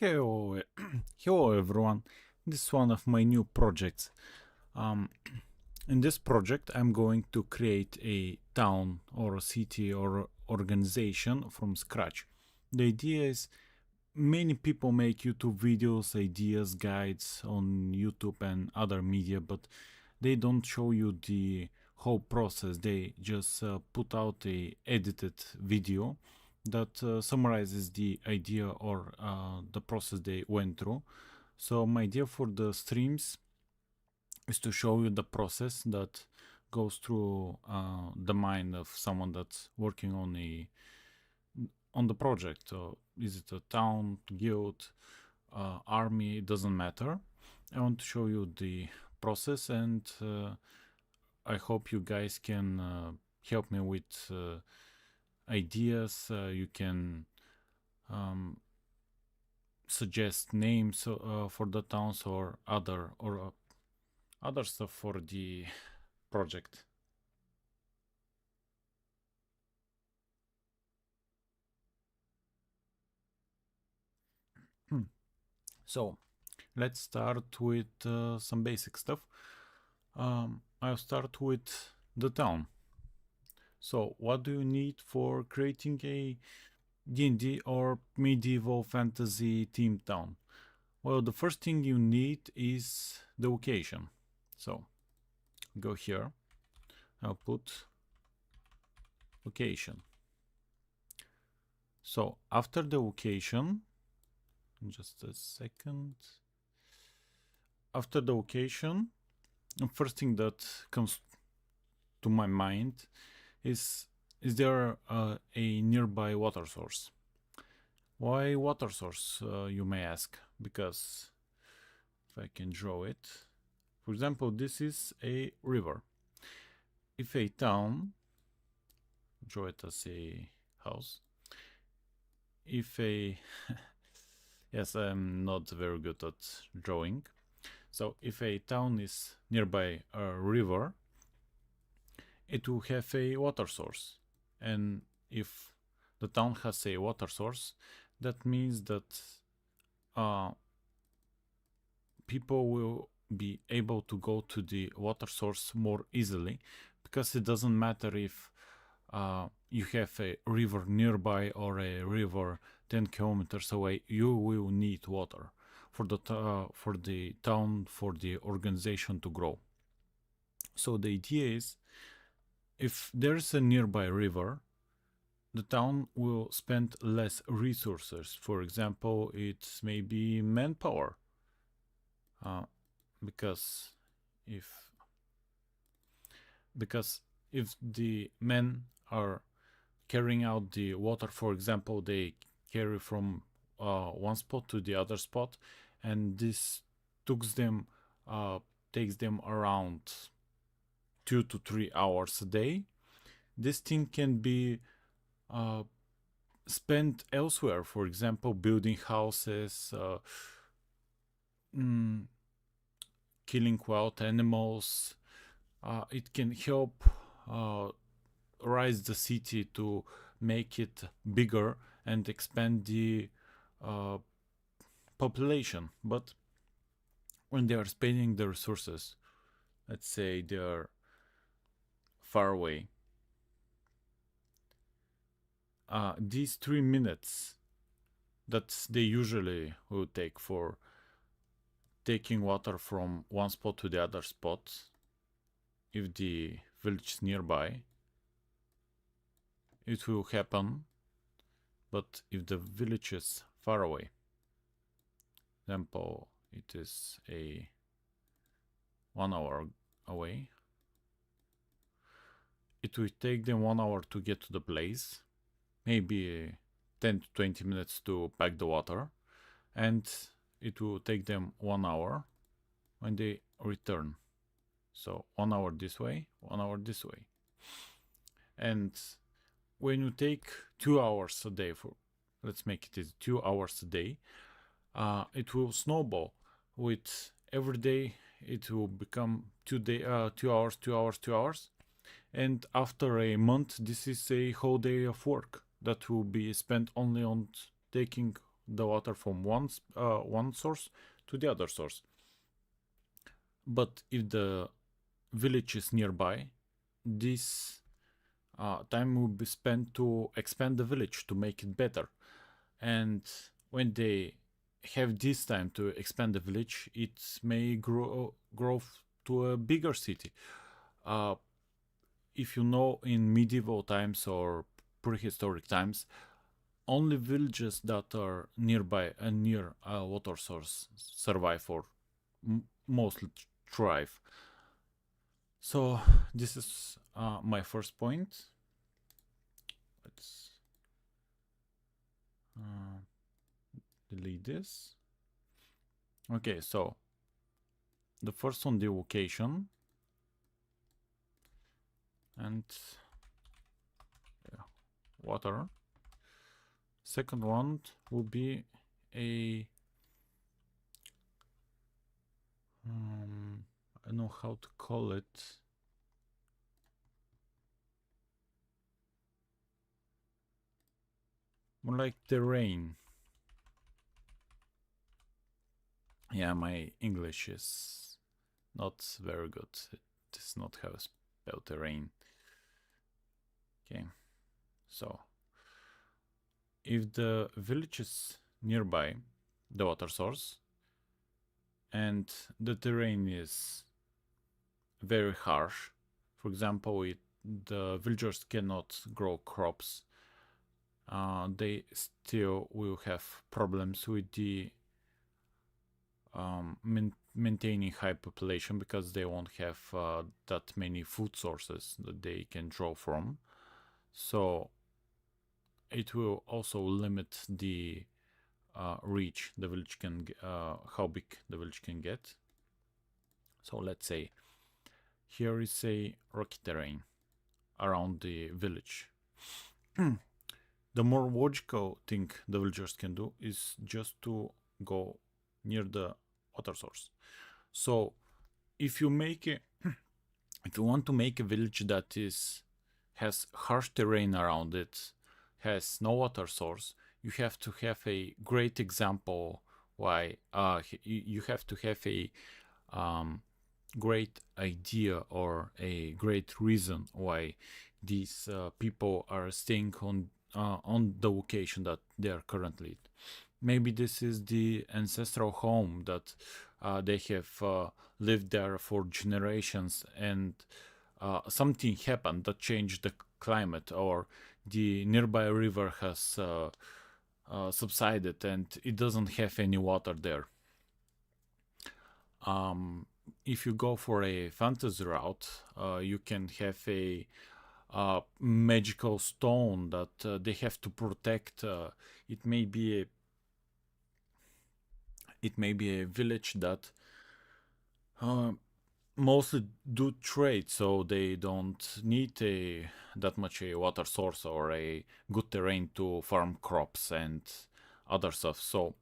Hello, hello everyone. This is one of my new projects. Um, in this project, I'm going to create a town or a city or organization from scratch. The idea is many people make YouTube videos, ideas, guides on YouTube and other media, but they don't show you the whole process. They just put out a edited video that summarizes the idea or the process they went through. So my idea for the streams is to show you the process that goes through the mind of someone that's working on the project. Is it a town, guild, army? It doesn't matter. I want to show you the process, and I hope you guys can help me with ideas. You can suggest names for the towns or other stuff for the project. So let's start with some basic stuff. I'll start with the town. So what do you need for creating a D&D or medieval fantasy themed town? Well, the first thing you need is the location. So go here. I'll put location. So after the location, just a second. After the location, the first thing that comes to my mind is there a nearby water source? Why water source, you may ask? Because if I can draw it, for example, this is a river. If a town, draw it as a house. If a yes, I'm not very good at drawing. So if a town is nearby a river, it will have a water source. And if the town has a water source, that means that people will be able to go to the water source more easily, because it doesn't matter if you have a river nearby or a river 10 kilometers away, you will need water for the town, for the organization to grow. So the idea is, if there's a nearby river, the town will spend less resources. For example, it's maybe manpower, because if the men are carrying out the water, for example, they carry from one spot to the other spot, and this takes them around 2 to 3 hours a day. This thing can be spent elsewhere, for example, building houses, killing wild animals. It can help rise the city to make it bigger and expand the population. But when they are spending the resources, let's say they are far away, these 3 minutes that they usually will take for taking water from one spot to the other spot, if the village is nearby, it will happen. But if the village is far away, example, it is a 1 hour away, it will take them 1 hour to get to the place, maybe 10 to 20 minutes to pack the water, and it will take them 1 hour when they return. So 1 hour this way, 1 hour this way. And when you take 2 hours a day, for let's make it 2 hours a day, it will snowball. With every day it will become 2 hours, 2 hours, 2 hours, and after a month this is a whole day of work that will be spent only on taking the water from one source to the other source. But if the village is nearby, this time will be spent to expand the village to make it better. And when they have this time to expand the village, it may grow to a bigger city. If you know, in medieval times or prehistoric times, only villages that are nearby and near a water source survive or mostly thrive. So this is my first point. Let's delete this. Okay, so the first one, the location, and water. Second one will be a I don't know how to call it. More like terrain. Yeah, my English is not very good. It does not have a spell terrain. Okay, so if the village is nearby the water source and the terrain is very harsh, for example, the villagers cannot grow crops, they still will have problems with the maintaining high population because they won't have that many food sources that they can draw from. So it will also limit the reach the village can how big the village can get. So let's say here is a rocky terrain around the village. The more logical thing the villagers can do is just to go near the water source. So if you make a if you want to make a village that has harsh terrain around it, has no water source, you have to have a great example why you have to have a great idea or a great reason why these people are staying on the location that they are currently. Maybe this is the ancestral home that they have lived there for generations, and something happened that changed the climate, or the nearby river has subsided and it doesn't have any water there. If you go for a fantasy route, you can have a magical stone that they have to protect. It may be a village that mostly do trade, so they don't need that much a water source or a good terrain to farm crops and other stuff. So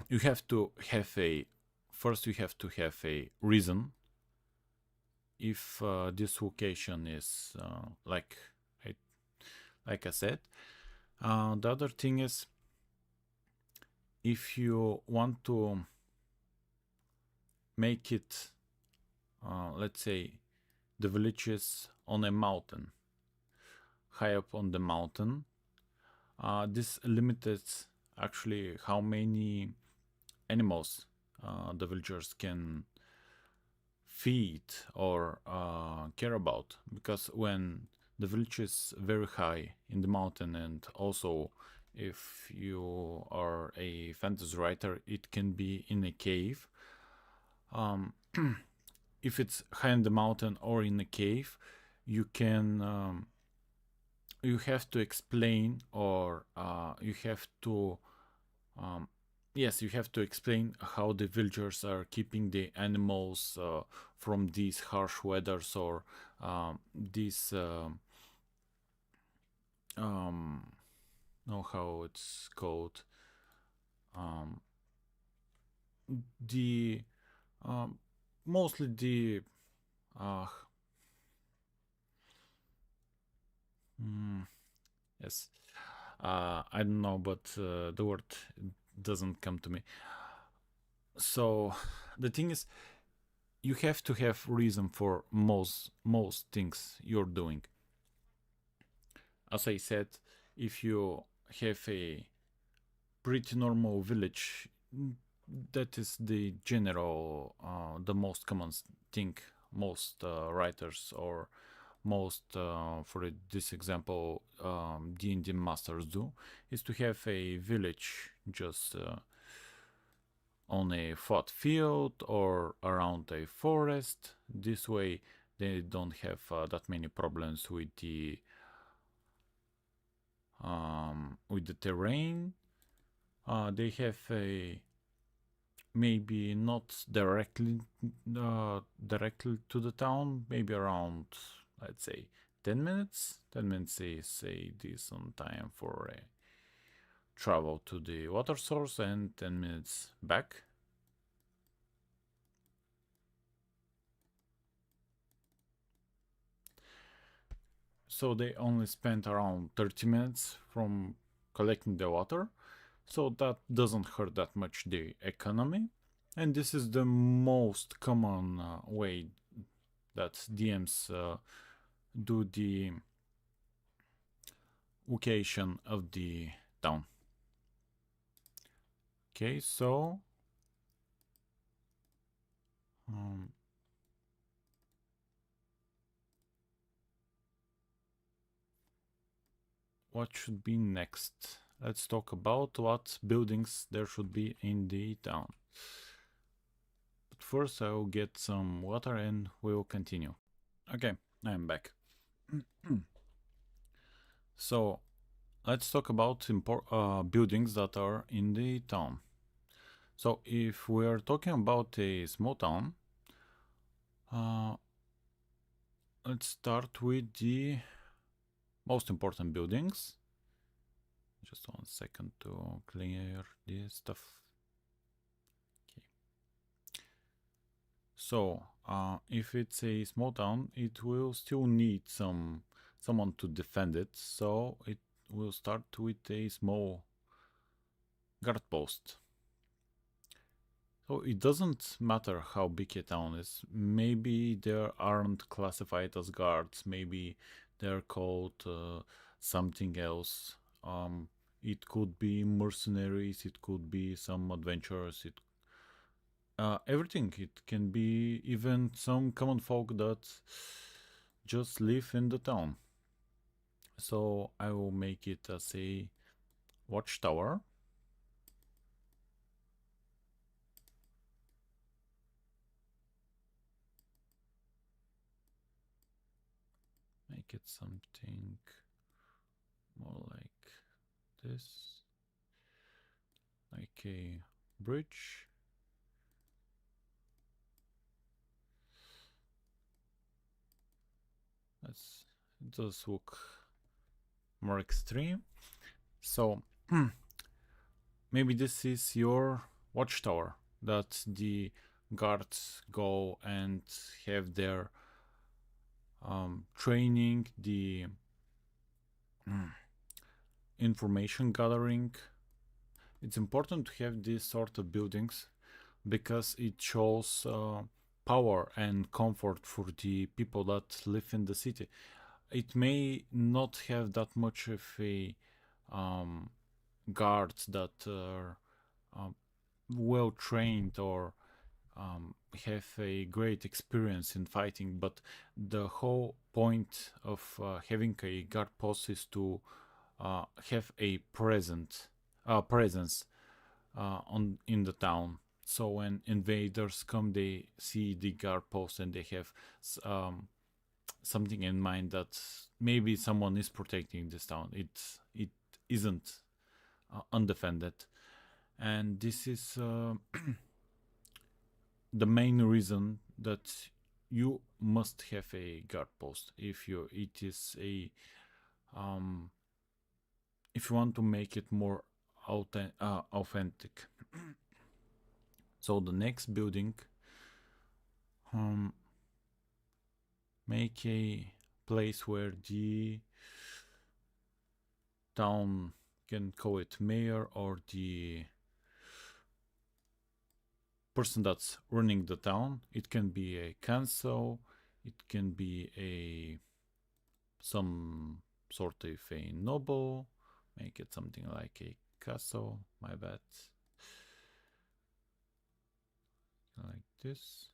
you have to have first you have to have a reason if this location is like I said. The other thing is, if you want to make it, let's say, the village is on a mountain, high up on the mountain, this limits actually how many animals the villagers can feed or care about, because when the village is very high in the mountain, and also if you are a fantasy writer, it can be in a cave. If it's high in the mountain or in a cave, you can you have to explain, or you have to yes, you have to explain how the villagers are keeping the animals from these harsh weathers, or these know how it's called, the mostly the yes, I don't know, but the word doesn't come to me. So the thing is, you have to have reason for most things you're doing. As I said, if you have a pretty normal village, that is the general, the most common thing most writers or most, for this example, D&D masters do, is to have a village just on a flat field or around a forest. This way they don't have that many problems with the terrain. They have a maybe not directly to the town, maybe around, let's say, 10 minutes. 10 minutes is a decent time for a travel to the water source, and 10 minutes back. So they only spent around 30 minutes from collecting the water, so that doesn't hurt that much the economy. And this is the most common way that DMs do the location of the town. Okay, so what should be next? Let's talk about what buildings there should be in the town. But first I will get some water and we will continue. Okay, I'm back. So let's talk about buildings that are in the town. So if we are talking about a small town, let's start with the most important buildings. Just 1 second to clear this stuff. Okay. So if it's a small town, it will still need someone to defend it. So it will start with a small guard post. So it doesn't matter how big a town is. Maybe they aren't classified as guards. Maybe they're called something else. It could be mercenaries. It could be some adventurers. Everything. It can be even some common folk that just live in the town. So I will make it as a watchtower. Make it something more like this, like a bridge. It does look more extreme. So maybe this is your watchtower that the guards go and have their training, the information gathering. It's important to have these sort of buildings because it shows power and comfort for the people that live in the city. It may not have that much of a guards that are well trained or have a great experience in fighting, but the whole point of having a guard post is to have a presence in the town. So when invaders come, they see the guard post and they have something in mind that maybe someone is protecting this town. It isn't undefended, and this is the main reason that you must have a guard post if you if you want to make it more authentic. So the next building, make a place where the town, can call it mayor or the person that's running the town. It can be a council, it can be a some sort of a noble, make it something like a castle, my bad, like this.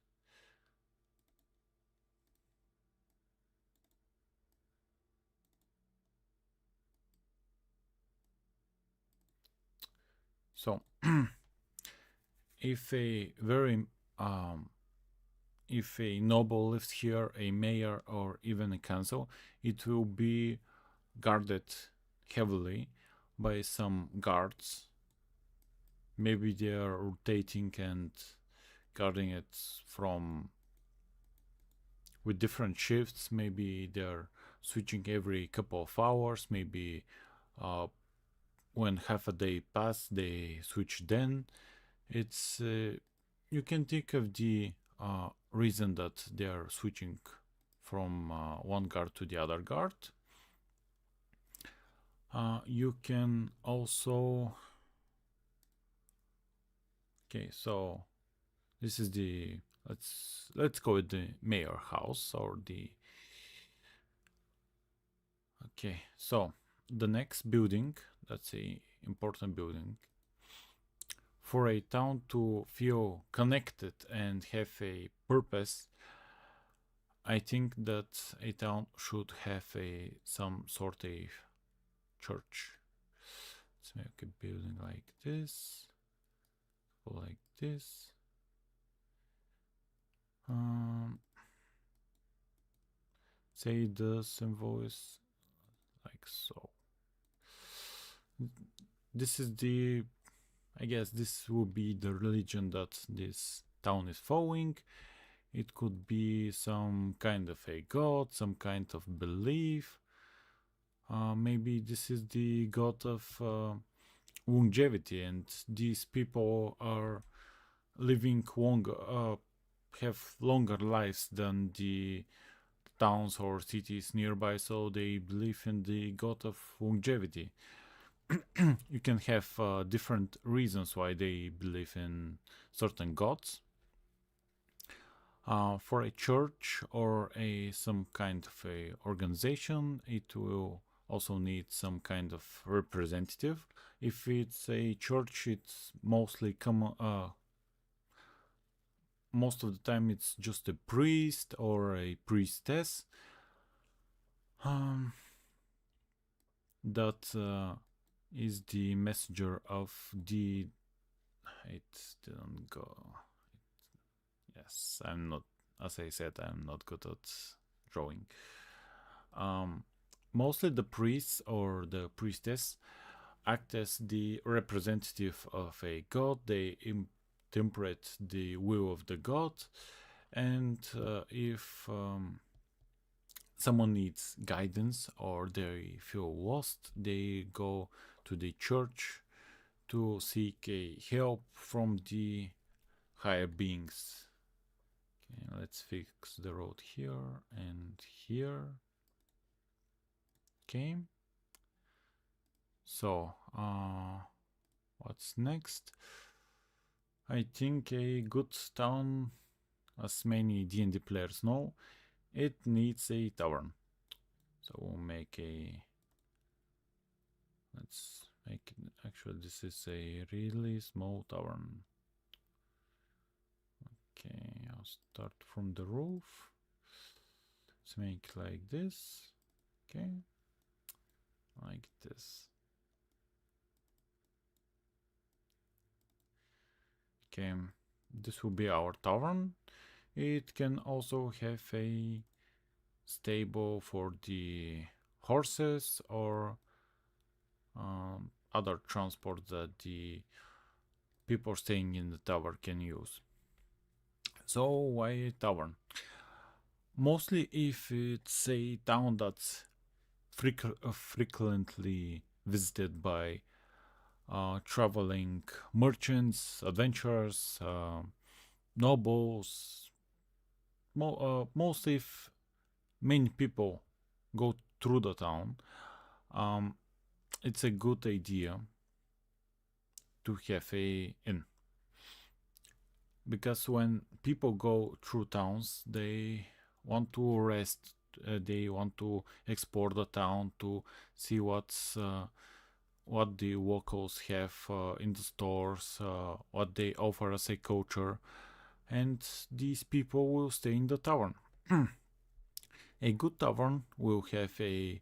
So if a very if a noble lives here, a mayor or even a council, it will be guarded heavily by some guards. Maybe they are rotating and guarding it from with different shifts. Maybe they're switching every couple of hours. Maybe when half a day pass, they switch. Then it's you can think of the reason that they are switching from one guard to the other guard. You can also, okay, so this is the, let's call it the mayor house, or the, okay, so the next building, that's a important building. For a town to feel connected and have a purpose, I think that a town should have a some sort of church. Let's make a building like this, like this. Say the symbol is like so. This is the, I guess this will be the religion that this town is following. It could be some kind of a god, some kind of belief. Maybe this is the god of longevity, and these people are living longer, have longer lives than the towns or cities nearby, so they believe in the god of longevity. You can have different reasons why they believe in certain gods. For a church or some kind of a organization, it will also need some kind of representative. If it's a church, it's mostly most of the time it's just a priest or a priestess that is the messenger of the, it didn't go. Yes, I'm not, as I said, I'm not good at drawing. Mostly the priests or the priestess act as the representative of a god. They interpret the will of the god, and if someone needs guidance or they feel lost, they go to the church to seek a help from the higher beings. Okay, let's fix the road here and here. Okay. So, what's next? I think a good town, as many D&D players know, it needs a tavern. So we'll make a, let's make it, actually this is a really small tavern. Okay, I'll start from the roof. Let's make it like this. Okay, like this. Okay, this will be our tavern. It can also have a stable for the horses or other transport that the people staying in the tower can use. So why a tavern? Mostly if it's a town that's frequently visited by traveling merchants, adventurers, nobles, mostly if many people go through the town, it's a good idea to have a inn. because when people go through towns, they want to rest. They want to explore the town to see what the locals have in the stores, what they offer as a culture, and these people will stay in the tavern. A good tavern will have a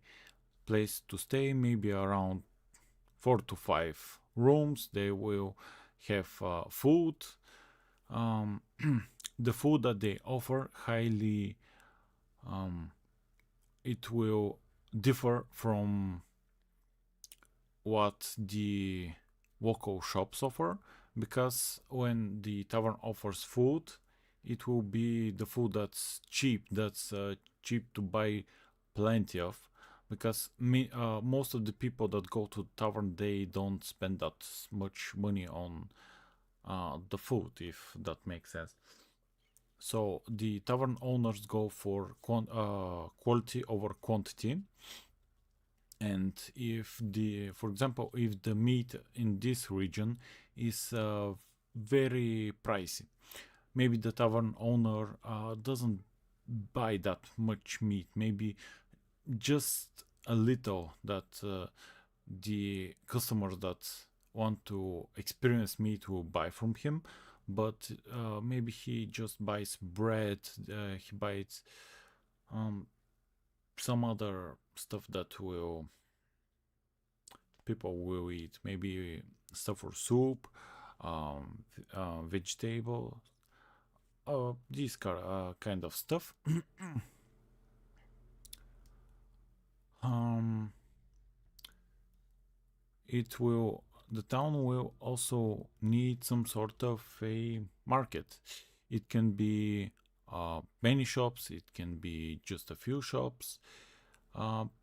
place to stay, maybe around 4 to 5 rooms. They will have food. Um, the food that they offer highly it will differ from what the local shops offer, because when the tavern offers food, it will be the food that's cheap to buy plenty of, because most of the people that go to the tavern, they don't spend that much money on the food, if that makes sense. So the tavern owners go for quality over quantity. And for example, if the meat in this region is very pricey, maybe the tavern owner doesn't buy that much meat, maybe just a little, that the customers that want to experience meat will buy from him. But maybe he just buys bread, he buys some other stuff that people will eat, maybe stuff for soup, vegetable, this kind of stuff. um, the town will also need some sort of a market. It can be many shops, it can be just a few shops.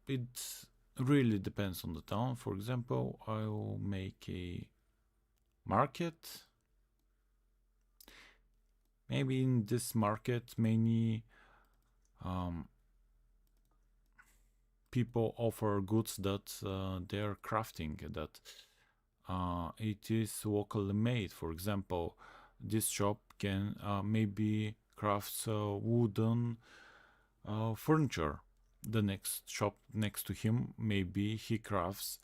It really depends on the town. For example, I'll make a market. Maybe in this market, many people offer goods that they're crafting, that it is locally made. For example, this shop can maybe crafts wooden furniture. The next shop next to him, maybe he crafts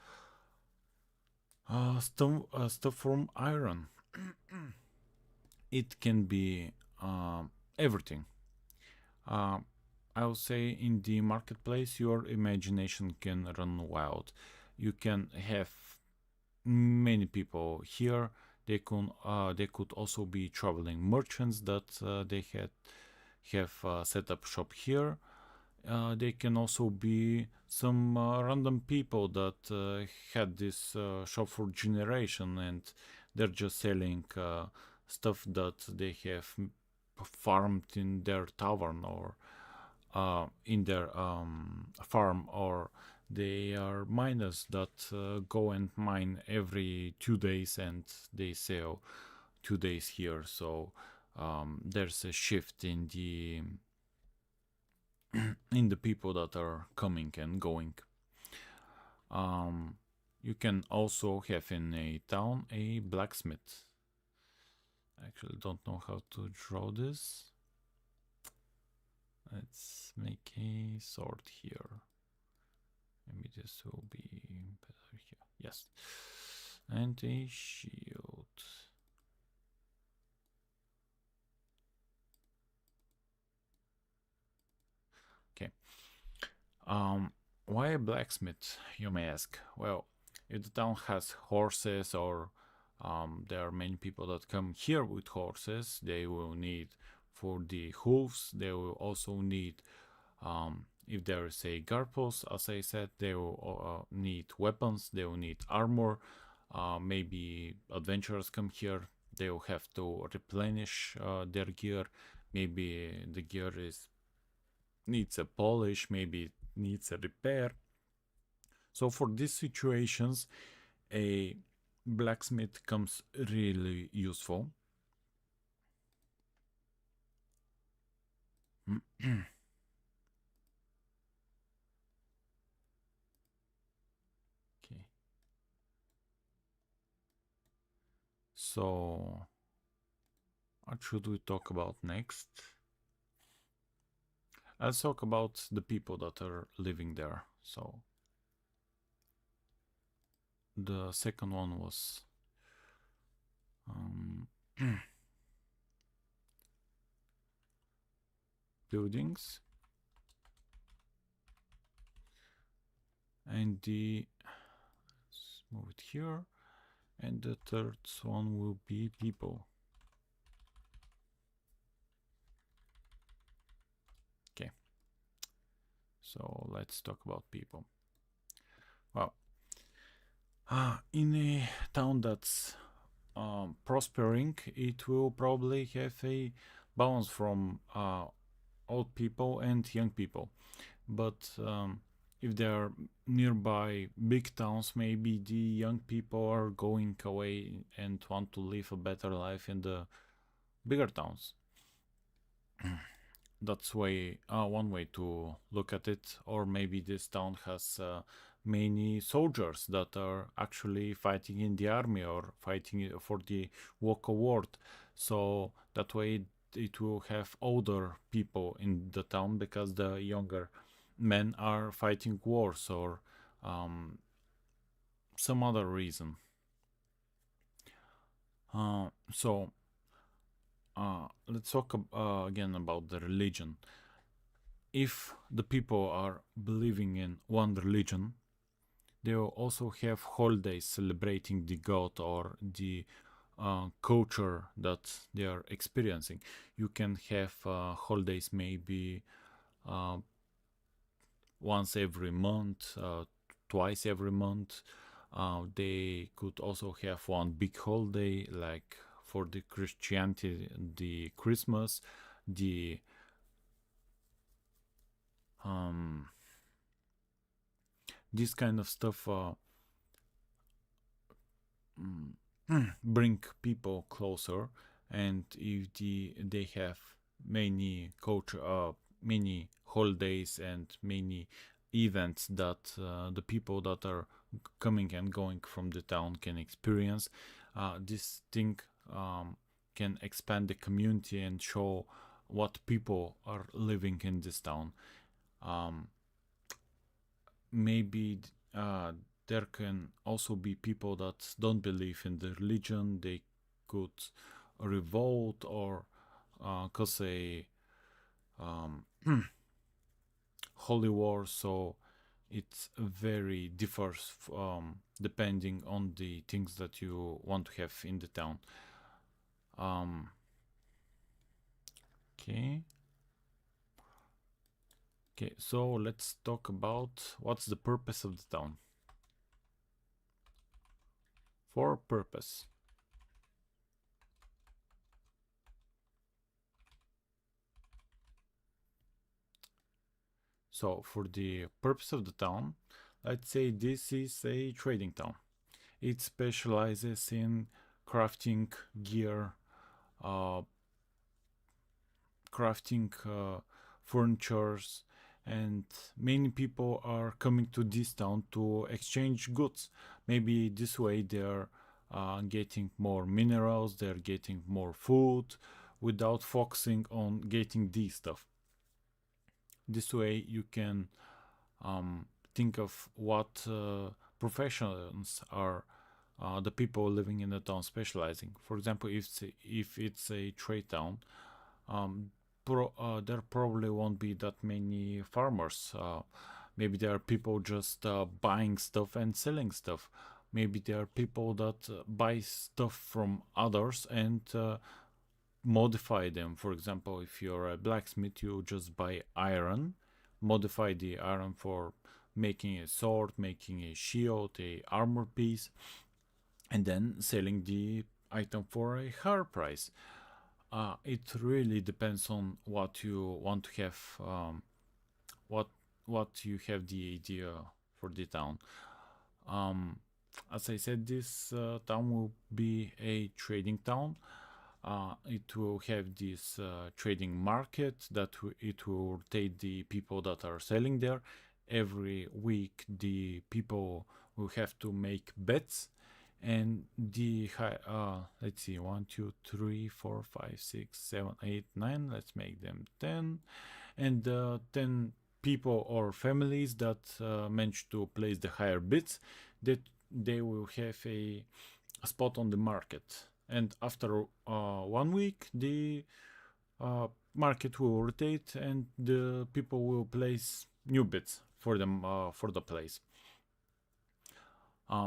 stuff from iron. It can be everything. I would say in the marketplace, your imagination can run wild. You can have many people here. They could also be traveling merchants that they have set up shop here. They can also be some random people that had this shop for generation, and they're just selling stuff that they have farmed in their tavern, or in their farm, or they are miners that go and mine every 2 days, and they sell 2 days here. So there's a shift in the people that are coming and going. You can also have in a town a blacksmith. I actually don't know how to draw this. Let's make a sword here. Maybe this will be better here. Yes. And a shield. Okay. Why a blacksmith, you may ask? Well, if the town has horses, or there are many people that come here with horses, they will need for the hooves. They will also need, if there is a garpos, as I said, they will need weapons. They will need armor. Maybe adventurers come here. They will have to replenish their gear. Maybe the gear needs a polish. Maybe it needs a repair. So for these situations, a blacksmith comes really useful. Okay. So What should we talk about next? Let's talk about the people that are living there. So the second one was buildings, and let's move it here, and the third one will be people. Okay, so let's talk about people. Well, in a town that's prospering, it will probably have a balance from old people and young people. But if they are nearby big towns, maybe the young people are going away and want to live a better life in the bigger towns. That's one way to look at it. Or maybe this town has many soldiers that are actually fighting in the army or fighting for the walk award. So that way it will have older people in the town because the younger men are fighting wars or some other reason. So let's talk again about the religion. If the people are believing in one religion, they will also have holidays celebrating the god or the culture that they are experiencing. You can have holidays maybe uh, once every month, twice every month. They could also have one big holiday, like for the Christianity, the Christmas, the this kind of stuff bring people closer. And if they have many culture, many holidays and many events that the people that are coming and going from the town can experience, this thing can expand the community and show what people are living in this town. Maybe there can also be people that don't believe in the religion. They could revolt or cause a holy war. So it very differs depending on the things that you want to have in the town. Okay. Okay, so let's talk about what's the purpose of the town. For purpose. So for the purpose of the town, let's say this is a trading town. It specializes in crafting gear, crafting furnitures, and many people are coming to this town to exchange goods. Maybe this way they're getting more minerals, they're getting more food without focusing on getting this stuff. This way you can think of what professions are the people living in the town specializing. For example, if it's a trade town, there probably won't be that many farmers. Maybe there are people just buying stuff and selling stuff. Maybe there are people that buy stuff from others and modify them. For example, if you're a blacksmith, you just buy iron, modify the iron for making a sword, making a shield, a armor piece, and then selling the item for a higher price. It really depends on what you want to have, what you have the idea for the town. As I said, this town will be a trading town. It will have this trading market that it will rotate the people that are selling there. Every week, the people will have to make bets, and the high, let's see, 1 2 3 4 5 6 7 8 9, let's make them 10, and 10 people or families that manage to place the higher bids, that they will have a spot on the market. And after 1 week, the market will rotate and the people will place new bids for them, for the place.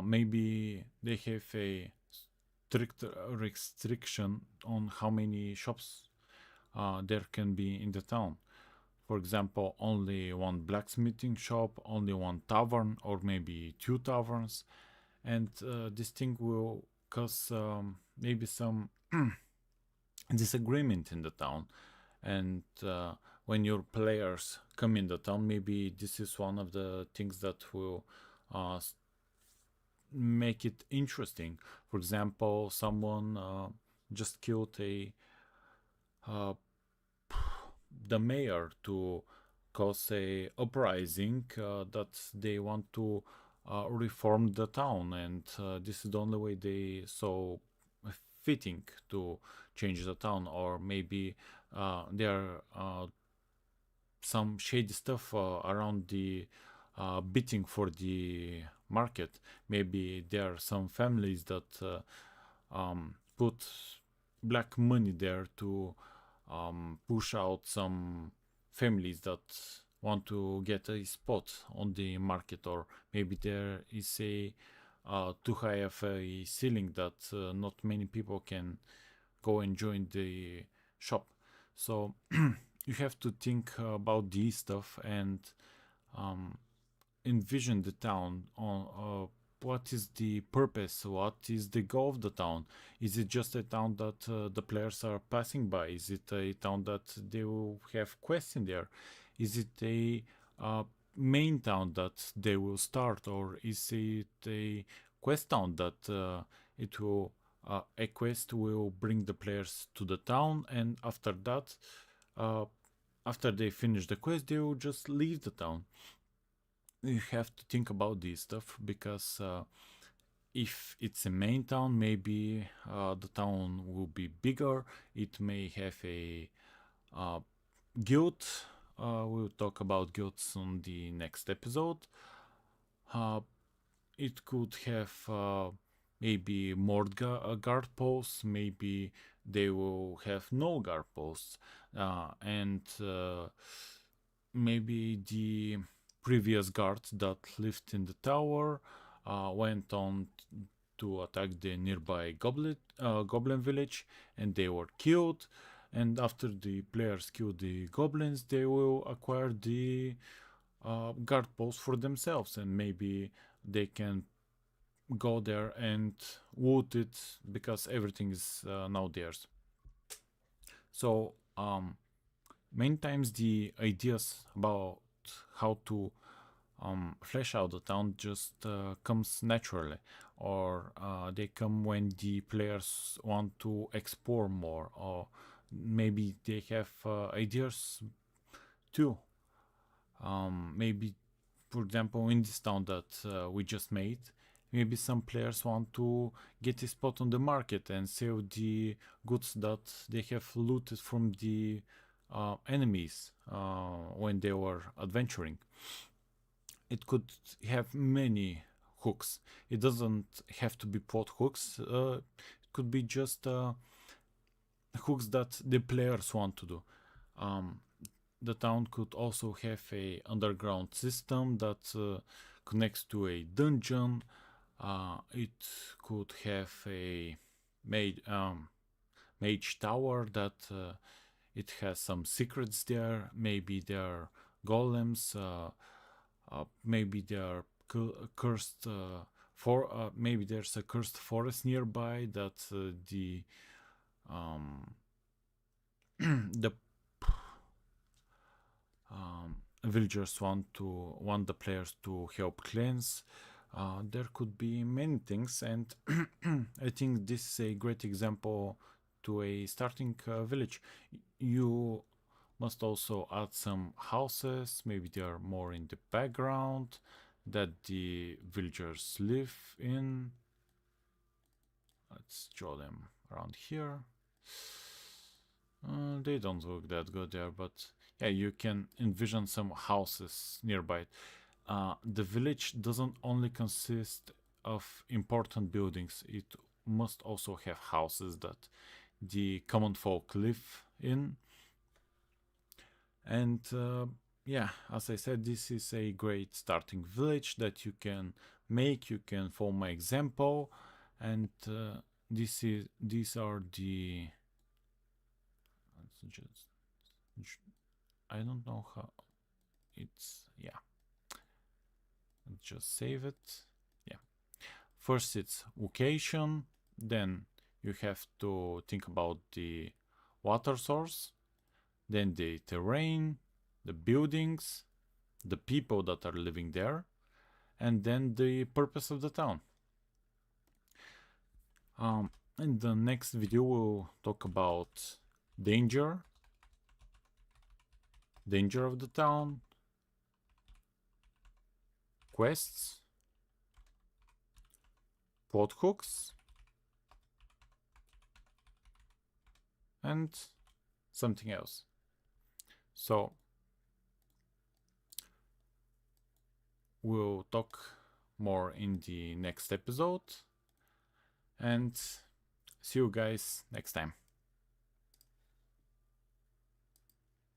Maybe they have a strict restriction on how many shops there can be in the town. For example, only one blacksmithing shop, only one tavern, or maybe two taverns. And this thing will cause maybe some disagreement in the town. And when your players come in the town, maybe this is one of the things that will make it interesting. For example, someone just killed the mayor to cause a uprising that they want to reform the town, and this is the only way they saw fitting to change the town. Or maybe there are some shady stuff around the bidding for the market. Maybe there are some families that put black money there to push out some families that want to get a spot on the market. Or maybe there is a too high of a ceiling that not many people can go and join the shop. So you have to think about these stuff and envision the town on what is the purpose, what is the goal of the town. Is it just a town that the players are passing by? Is it a town that they will have quests in there? Is it a main town that they will start, or is it a quest town that it will a quest will bring the players to the town, and after that, after they finish the quest, they will just leave the town? You have to think about this stuff, because if it's a main town, maybe the town will be bigger. It may have a guild. We'll talk about guilds on the next episode. It could have maybe more guard posts. Maybe they will have no guard posts, and maybe the previous guards that lived in the tower went on to attack the nearby goblin village, and they were killed. And after the players kill the goblins, they will acquire the guard post for themselves, and maybe they can go there and loot it, because everything is now theirs. So many times the ideas about how to flesh out the town just comes naturally, or they come when the players want to explore more, or maybe they have ideas too. Maybe, for example, in this town that we just made, maybe some players want to get a spot on the market and sell the goods that they have looted from the enemies when they were adventuring. It could have many hooks. It doesn't have to be plot hooks. It could be just hooks that the players want to do. The town could also have a underground system that connects to a dungeon. It could have a mage tower that it has some secrets there. Maybe there are golems. Maybe there are cursed maybe there's a cursed forest nearby that the the villagers want the players to help cleanse. There could be many things, and I think this is a great example to a starting village. You must also add some houses. Maybe they are more in the background that the villagers live in. let's draw them around here. They don't look that good there, but yeah, you can envision some houses nearby. The village doesn't only consist of important buildings, it must also have houses that the common folk live in. And yeah, as I said, this is a great starting village that you can make. You can follow my example, and these are the, let's just, I don't know how it's, yeah, let's just save it. Yeah, first it's location, then you have to think about the water source, then the terrain, the buildings, the people that are living there, and then the purpose of the town. In the next video we'll talk about danger of the town, quests, plot hooks, and something else. So we'll talk more in the next episode, and see you guys next time.